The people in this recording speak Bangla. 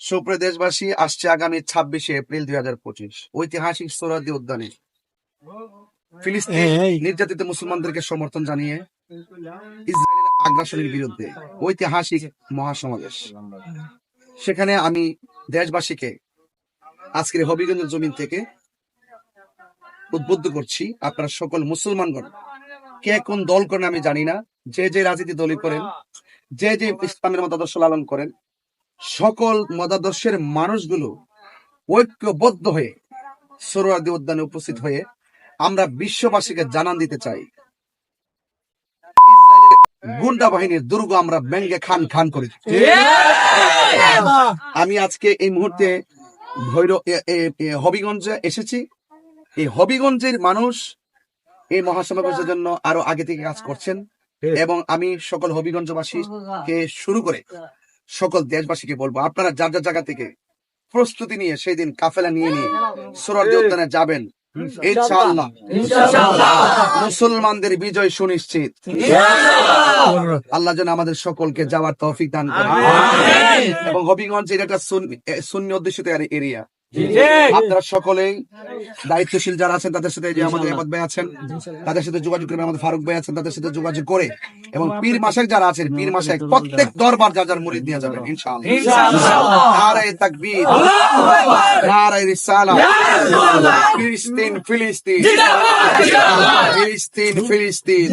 সুপ্রিয় দেশবাসী, আসছে আগামী 26শে এপ্রিল 2025 ঐতিহাসিক সোহরাওয়ার্দী উদ্যানে ফিলিস্তিন নির্যাতিত মুসলমানদেরকে সমর্থন জানিয়ে ইসরায়েলের আগ্রাসনের বিরুদ্ধে ঐতিহাসিক মহাসমাবেশ। সেখানে আমি দেশবাসীকে আজকের হবিগঞ্জের জমিন থেকে উদ্বুদ্ধ করছি, আপনারা সকল মুসলমানগণ কে কোন দল করেন আমি জানি না, যে যে রাজনীতি দলই করেন, যে যে ইসলামের মতাদর্শ লালন করেন, সকল মতাদর্শের মানুষগুলো ঐক্যবদ্ধ হয়ে সোহরাওয়ার্দী উদ্যানে উপস্থিত হয়ে আমরা বিশ্ববাসীকে জানান দিতে চাই, ইসরায়েলের গুন্ডা বাহিনীর দুর্গ আমরা ব্যঙ্গে খান খান করি। আমি আজকে এই মুহূর্তে হবিগঞ্জে এসেছি। এই হবিগঞ্জের মানুষ এই মহাসমাবেশের জন্য আরো আগে থেকে কাজ করছেন, এবং আমি সকল হবিগঞ্জবাসীকে শুরু করে সকল দেশবাসীকে বলবো, আপনারা যার যার জায়গা থেকে প্রস্তুতি নিয়ে সেই দিন কাফেলা নিয়ে সোহরাওয়ার্দী উদ্যানে যাবেন। ইনশাআল্লাহ মুসলমানদের বিজয় সুনিশ্চিত। আল্লাহ যেন আমাদের সকলকে যাওয়ার তৌফিক দান করেন। এবং হবিগঞ্জের একটা সুন্নি অধ্যুষিত এরিয়া, আপনারা সকলেই দায়িত্বশীল যারা আছেন তাদের সাথে, যে আমাদের আহমদ ভাই আছেন তাদের সাথে যোগাযোগ করে, আমাদের ফারুক ভাই আছেন তাদের সাথে যোগাযোগ করে, এবং পীর মাসেক যারা আছেন পীর মাসেক প্রত্যেক দরবার যার যার মুরিদ নিয়ে যাবেন ইনশাআল্লাহ। নারায়ে তাকবীর, নারায়ে রিসালাত। ফিলিস্তিন ফিলিস্তিন, ফিলিস্তিন ফিলিস্তিন।